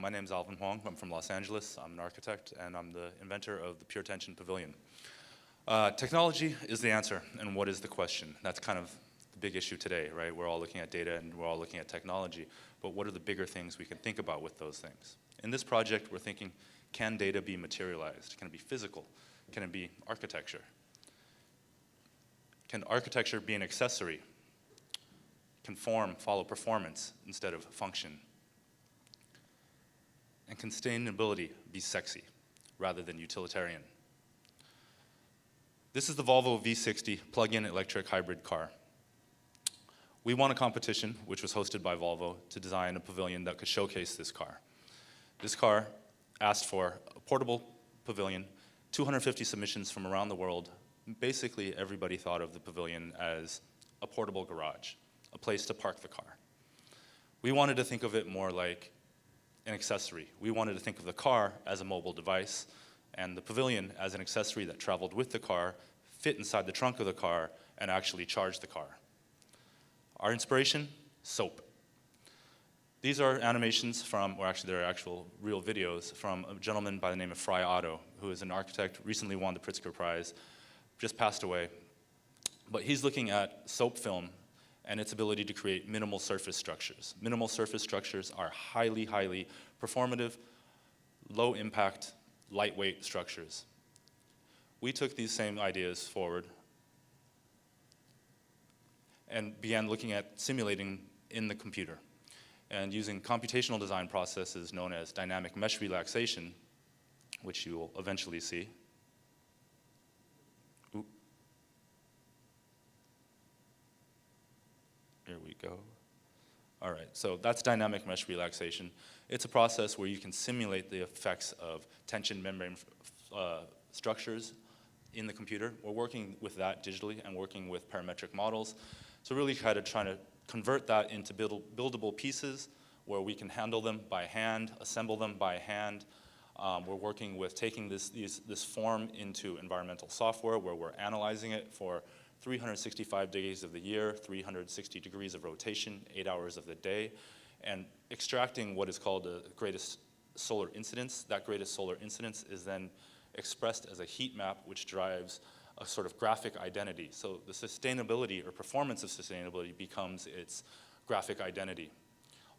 My name is Alvin Huang. I'm from Los Angeles. I'm an architect, and I'm the inventor of the PURE Tension Pavilion. Technology is the answer, and what is the question? That's kind of the big issue today, right? We're all looking at data, and we're all looking at technology, but what are the bigger things we can think about with those things? In this project, we're thinking, can data be materialized? Can it be physical? Can it be architecture? Can architecture be an accessory? Can form follow performance instead of function? And can sustainability be sexy rather than utilitarian? This is the Volvo V60 plug-in electric hybrid car. We won a competition, which was hosted by Volvo, to design a pavilion that could showcase this car. This car asked for a portable pavilion, 250 submissions from around the world. Basically, everybody thought of the pavilion as a portable garage, a place to park the car. We wanted to think of it more like an accessory. We wanted to think of the car as a mobile device and the pavilion as an accessory that traveled with the car, fit inside the trunk of the car, and actually charged the car. Our inspiration? Soap. These are animations from, or actually they're actual real videos from a gentleman by the name of Fry Otto, who is an architect, recently won the Pritzker Prize, just passed away. But he's looking at soap film and its ability to create minimal surface structures. Minimal surface structures are highly, highly performative, low impact, lightweight structures. We took these same ideas forward and began looking at simulating in the computer and using computational design processes known as dynamic mesh relaxation, which you will eventually see. Here we go. All right, so that's dynamic mesh relaxation. It's a process where you can simulate the effects of tension membrane structures in the computer. We're working with that digitally and working with parametric models. So really kind of trying to convert that into buildable pieces where we can handle them by hand, assemble them by hand. We're working with taking this form into environmental software where we're analyzing it for 365 days of the year, 360 degrees of rotation, 8 hours of the day, and extracting what is called the greatest solar incidence. That greatest solar incidence is then expressed as a heat map, which drives a sort of graphic identity. So the sustainability or performance of sustainability becomes its graphic identity.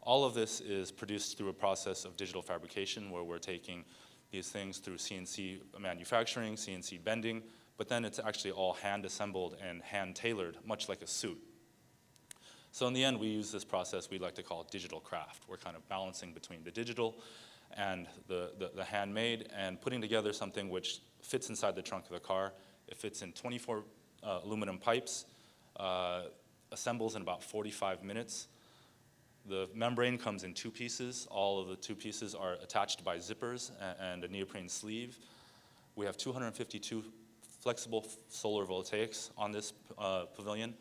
All of this is produced through a process of digital fabrication where we're taking these things through CNC manufacturing, CNC bending, but then it's actually all hand assembled and hand tailored, much like a suit. So in the end, we use this process we like to call digital craft. We're kind of balancing between the digital and the handmade and putting together something which fits inside the trunk of the car. It fits in 24 aluminum pipes, assembles in about 45 minutes. The membrane comes in 2 pieces. All of the 2 pieces are attached by zippers and a neoprene sleeve. We have 252 flexible solar voltaics on this pavilion.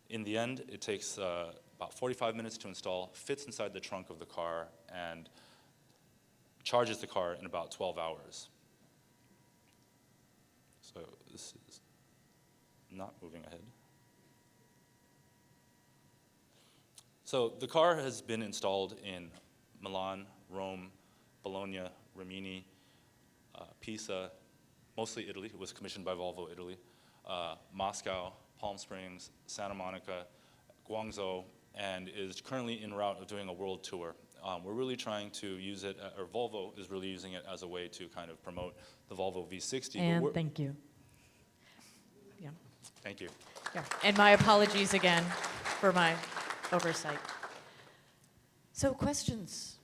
In the end, it takes about 45 minutes to install, fits inside the trunk of the car, and charges the car in about 12 hours. So this is not moving ahead. So the car has been installed in Milan, Rome, Bologna, Rimini, Pisa, mostly Italy. It was commissioned by Volvo Italy, Moscow, Palm Springs, Santa Monica, Guangzhou, and is currently en route of doing a world tour. We're really trying to use it, or Volvo is really using it as a way to kind of promote the Volvo V60. And thank you. Yeah. Thank you. Yeah. And my apologies again for my oversight. So questions?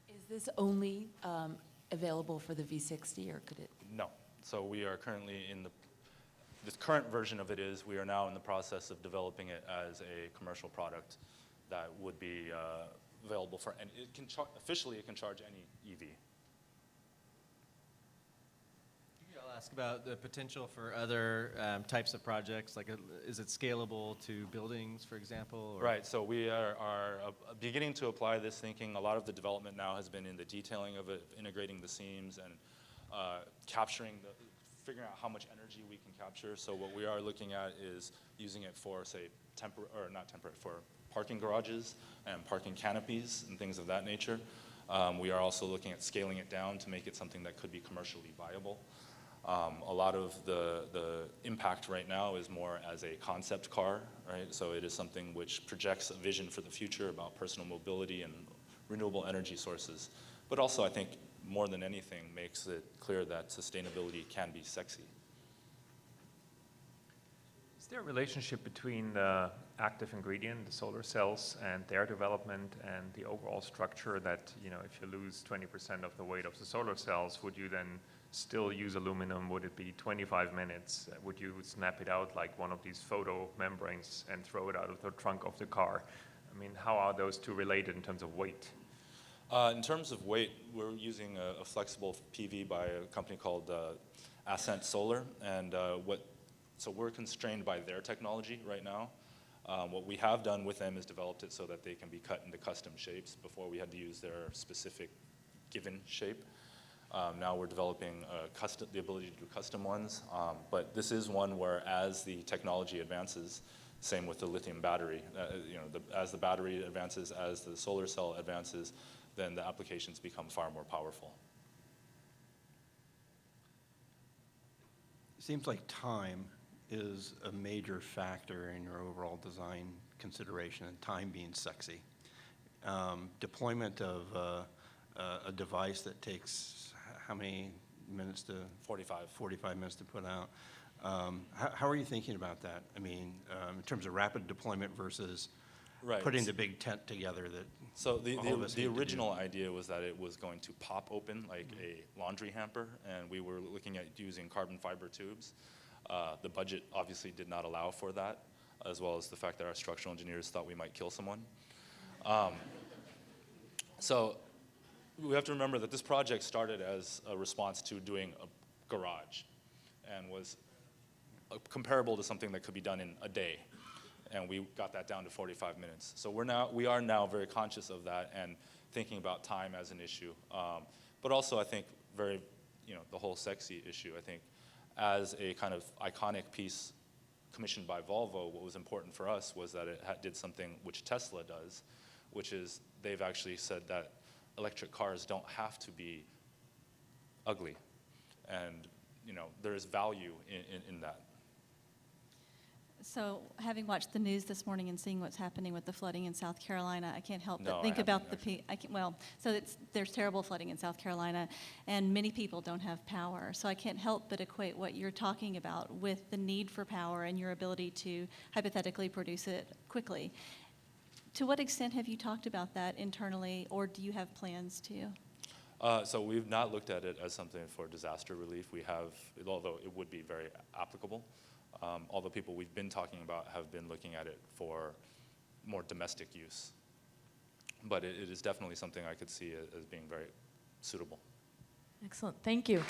Is this only available for the V60, or could it? No. So we are currently in this current version of it is, we are now in the process of developing it as a commercial product that would be available for, and it can officially it can charge any EV. I'll ask about the potential for other types of projects, like is it scalable to buildings, for example? Or? Right, so we are beginning to apply this thinking. A lot of the development now has been in the detailing of it, integrating the seams and figuring out how much energy we can capture. So what we are looking at is using it for, say, for parking garages and parking canopies and things of that nature. We are also looking at scaling it down to make it something that could be commercially viable. A lot of the impact right now is more as a concept car, right? So it is something which projects a vision for the future about personal mobility and renewable energy sources. But also, I think, more than anything, makes it clear that sustainability can be sexy. Is there a relationship between the active ingredient, the solar cells, and their development and the overall structure that, you know, if you lose 20% of the weight of the solar cells, would you then still use aluminum? Would it be 25 minutes? Would you snap it out like one of these photo membranes and throw it out of the trunk of the car? I mean, how are those two related in terms of weight? In terms of weight, we're using a flexible PV by a company called Ascent Solar, and so we're constrained by their technology right now. What we have done with them is developed it so that they can be cut into custom shapes. Before we had to use their specific given shape. Now we're developing the ability to do custom ones, but this is one where as the technology advances, same with the lithium battery, as the battery advances, as the solar cell advances, then the applications become far more powerful. It seems like time is a major factor in your overall design consideration, and time being sexy. Deployment of a device that takes how many minutes to? 45. 45 minutes to put out. How are you thinking about that? I mean, in terms of rapid deployment versus putting the big tent together that So the original idea was that it was going to pop open like a laundry hamper, and we were looking at using carbon fiber tubes. The budget obviously did not allow for that, as well as the fact that our structural engineers thought we might kill someone. So we have to remember that this project started as a response to doing a garage and was comparable to something that could be done in a day. And we got that down to 45 minutes. So we are now very conscious of that and thinking about time as an issue. But also I think the whole sexy issue, I think as a kind of iconic piece commissioned by Volvo, what was important for us was that it did something which Tesla does, which is they've actually said that electric cars don't have to be ugly. And there is value in that. So, having watched the news this morning and seeing what's happening with the flooding in South Carolina, I can't help but think about there's terrible flooding in South Carolina, and many people don't have power. So I can't help but equate what you're talking about with the need for power and your ability to hypothetically produce it quickly. To what extent have you talked about that internally, or do you have plans to? So we've not looked at it as something for disaster relief. We have, although it would be very applicable. All the people we've been talking about have been looking at it for more domestic use. But it is definitely something I could see as being very suitable. Excellent. Thank you.